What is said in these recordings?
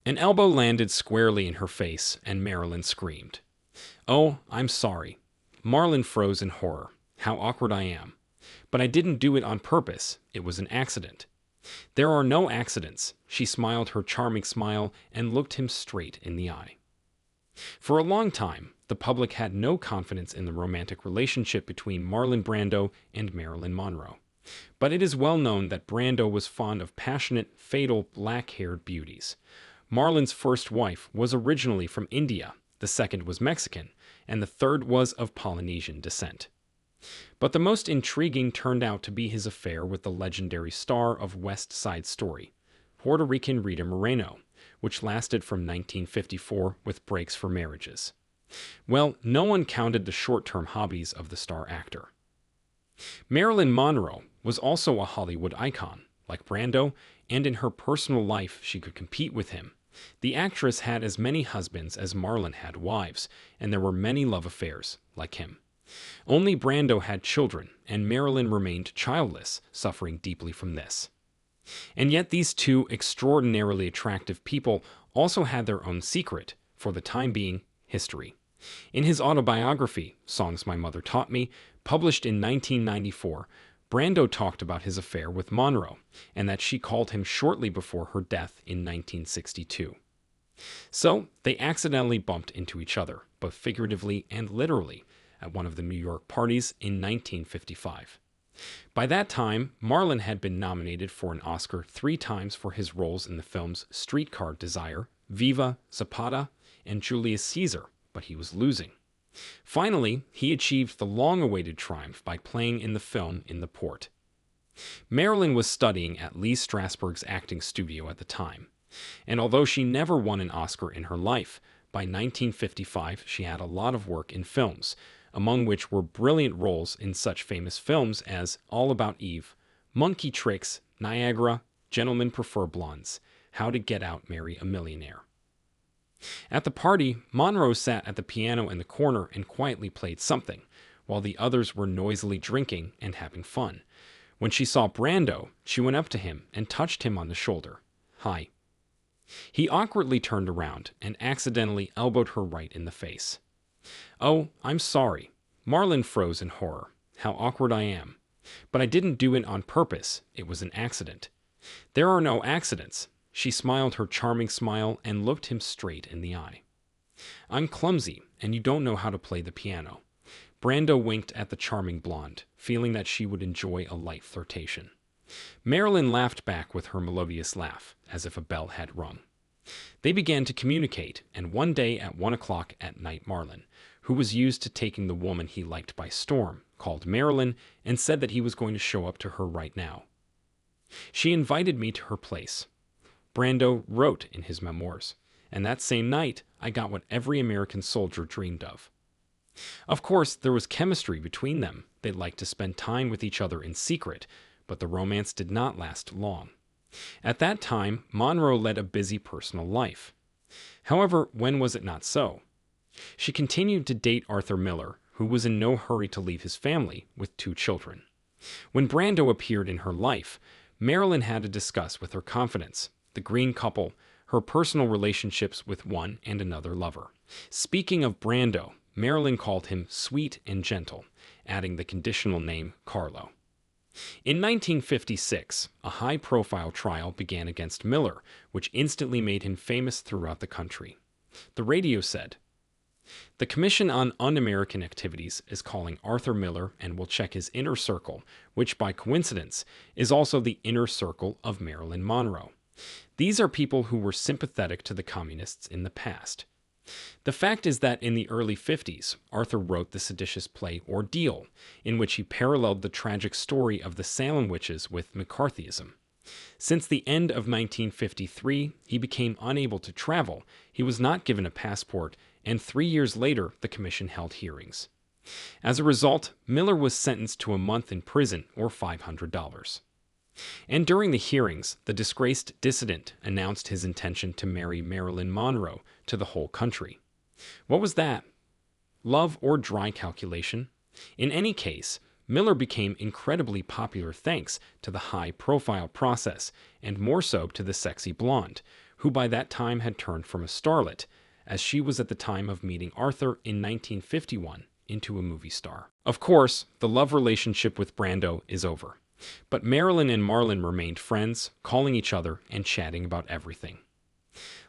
An elbow landed squarely in her face, and Marilyn screamed. "Oh, I'm sorry." Marlon froze in horror. "How awkward I am. But I didn't do it on purpose. It was an accident." "There are no accidents." She smiled her charming smile and looked him straight in the eye. For a long time, the public had no confidence in the romantic relationship between Marlon Brando and Marilyn Monroe. But it is well known that Brando was fond of passionate, fatal, black-haired beauties. Marlon's first wife was originally from India, the second was Mexican, and the third was of Polynesian descent. But the most intriguing turned out to be his affair with the legendary star of West Side Story, Puerto Rican Rita Moreno, which lasted from 1954 with breaks for marriages. Well, no one counted the short-term hobbies of the star actor. Marilyn Monroe was also a Hollywood icon, like Brando, and in her personal life she could compete with him. The actress had as many husbands as Marlon had wives, and there were many love affairs, like him. Only Brando had children, and Marilyn remained childless, suffering deeply from this. And yet these two extraordinarily attractive people also had their own secret, for the time being, history. In his autobiography, Songs My Mother Taught Me, published in 1994, Brando talked about his affair with Monroe, and that she called him shortly before her death in 1962. So, they accidentally bumped into each other, both figuratively and literally, at one of the New York parties in 1955. By that time, Marlon had been nominated for an Oscar 3 times for his roles in the films Streetcar Desire, Viva, Zapata, and Julius Caesar, but he was losing. Finally, he achieved the long-awaited triumph by playing in the film In the Port. Marilyn was studying at Lee Strasberg's acting studio at the time, and although she never won an Oscar in her life, by 1955 she had a lot of work in films, among which were brilliant roles in such famous films as All About Eve, Monkey Tricks, Niagara, Gentlemen Prefer Blondes, How to Get Out Marry a Millionaire. At the party, Monroe sat at the piano in the corner and quietly played something, while the others were noisily drinking and having fun. When she saw Brando, she went up to him and touched him on the shoulder. "Hi." He awkwardly turned around and accidentally elbowed her right in the face. "Oh, I'm sorry." Marlon froze in horror. "How awkward I am. But I didn't do it on purpose. It was an accident." "There are no accidents." She smiled her charming smile and looked him straight in the eye. "I'm clumsy, and you don't know how to play the piano." Brando winked at the charming blonde, feeling that she would enjoy a light flirtation. Marilyn laughed back with her melodious laugh, as if a bell had rung. They began to communicate, and one day at 1 o'clock at night Marlon, who was used to taking the woman he liked by storm, called Marilyn and said that he was going to show up to her right now. "She invited me to her place," Brando wrote in his memoirs, "and that same night I got what every American soldier dreamed of." Of course, there was chemistry between them. They liked to spend time with each other in secret, but the romance did not last long. At that time, Monroe led a busy personal life. However, when was it not so? She continued to date Arthur Miller, who was in no hurry to leave his family with 2 children. When Brando appeared in her life, Marilyn had to discuss with her confidants, the Green couple, her personal relationships with one and another lover. Speaking of Brando, Marilyn called him sweet and gentle, adding the conditional name Carlo. In 1956, a high-profile trial began against Miller, which instantly made him famous throughout the country. The radio said, "The Commission on Un-American Activities is calling Arthur Miller and will check his inner circle, which by coincidence is also the inner circle of Marilyn Monroe. These are people who were sympathetic to the communists in the past." The fact is that in the early 50s, Arthur wrote the seditious play Ordeal, in which he paralleled the tragic story of the Salem witches with McCarthyism. Since the end of 1953, he became unable to travel, he was not given a passport, and 3 years later, the commission held hearings. As a result, Miller was sentenced to a month in prison or $500. And during the hearings, the disgraced dissident announced his intention to marry Marilyn Monroe to the whole country. What was that? Love or dry calculation? In any case, Miller became incredibly popular thanks to the high-profile process, and more so to the sexy blonde, who by that time had turned from a starlet, as she was at the time of meeting Arthur in 1951, into a movie star. Of course, the love relationship with Brando is over, but Marilyn and Marlon remained friends, calling each other and chatting about everything.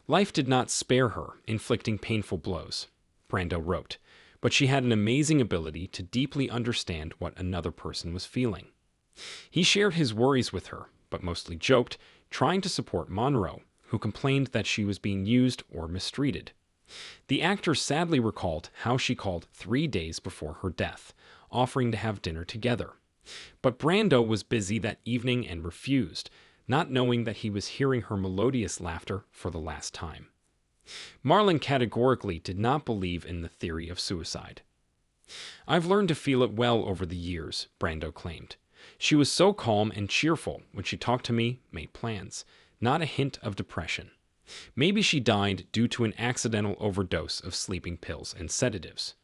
Life did not spare her, inflicting painful blows, Brando wrote, but she had an amazing ability to deeply understand what another person was feeling. He shared his worries with her, but mostly joked, trying to support Monroe, who complained that she was being used or mistreated. The actor sadly recalled how she called 3 days before her death, offering to have dinner together. But Brando was busy that evening and refused, not knowing that he was hearing her melodious laughter for the last time. Marlon categorically did not believe in the theory of suicide. "I've learned to feel it well over the years," Brando claimed. "She was so calm and cheerful when she talked to me, made plans. Not a hint of depression. Maybe she died due to an accidental overdose of sleeping pills and sedatives.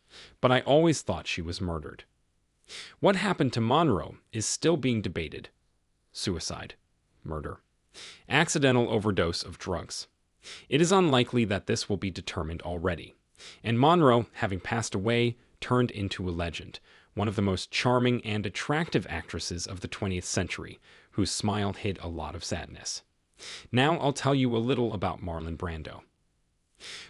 But I always thought she was murdered." What happened to Monroe is still being debated. Suicide, murder, accidental overdose of drugs. It is unlikely that this will be determined already. And Monroe, having passed away, turned into a legend, one of the most charming and attractive actresses of the 20th century, whose smile hid a lot of sadness. Now I'll tell you a little about Marlon Brando.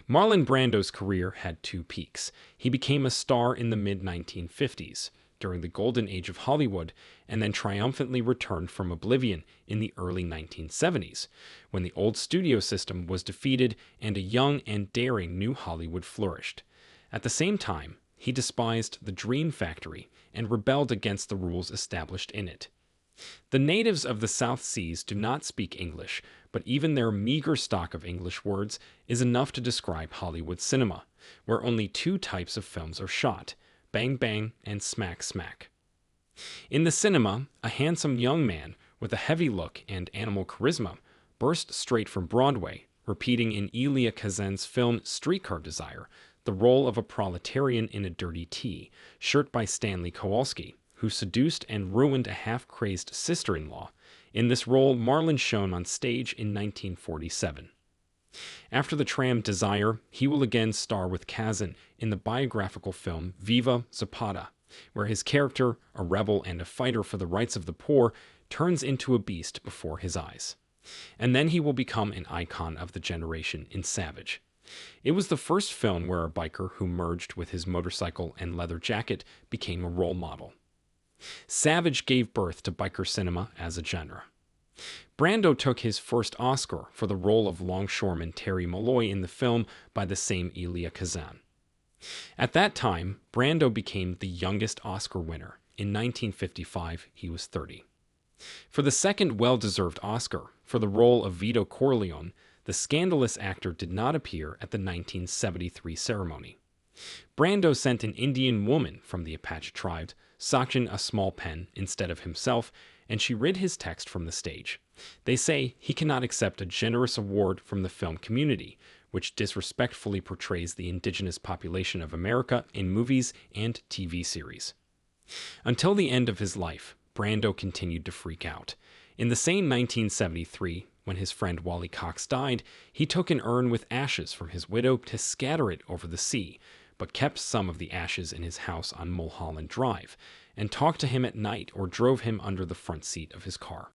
Marlon Brando's career had two peaks. He became a star in the mid-1950s, during the golden age of Hollywood, and then triumphantly returned from oblivion in the early 1970s, when the old studio system was defeated and a young and daring new Hollywood flourished. At the same time, he despised the Dream Factory and rebelled against the rules established in it. The natives of the South Seas do not speak English, but even their meager stock of English words is enough to describe Hollywood cinema, where only two types of films are shot: bang bang and smack smack. In the cinema, a handsome young man with a heavy look and animal charisma burst straight from Broadway, repeating in Elia Kazan's film Streetcar Desire the role of a proletarian in a dirty tee, shirt by Stanley Kowalski, who seduced and ruined a half-crazed sister-in-law. In this role, Marlon shone on stage in 1947. After the tram Desire, he will again star with Kazan in the biographical film Viva Zapata, where his character, a rebel and a fighter for the rights of the poor, turns into a beast before his eyes. And then he will become an icon of the generation in Savage. It was the first film where a biker who merged with his motorcycle and leather jacket became a role model. Savage gave birth to biker cinema as a genre. Brando took his first Oscar for the role of longshoreman Terry Malloy in the film by the same Elia Kazan. At that time, Brando became the youngest Oscar winner. In 1955, he was 30. For the second well-deserved Oscar, for the role of Vito Corleone, the scandalous actor did not appear at the 1973 ceremony. Brando sent an Indian woman from the Apache tribe, Sachin, a small pen instead of himself, and she read his text from the stage. They say he cannot accept a generous award from the film community, which disrespectfully portrays the indigenous population of America in movies and TV series. Until the end of his life, Brando continued to freak out. In the same 1973, when his friend Wally Cox died, he took an urn with ashes from his widow to scatter it over the sea, but kept some of the ashes in his house on Mulholland Drive, and talked to him at night or drove him under the front seat of his car.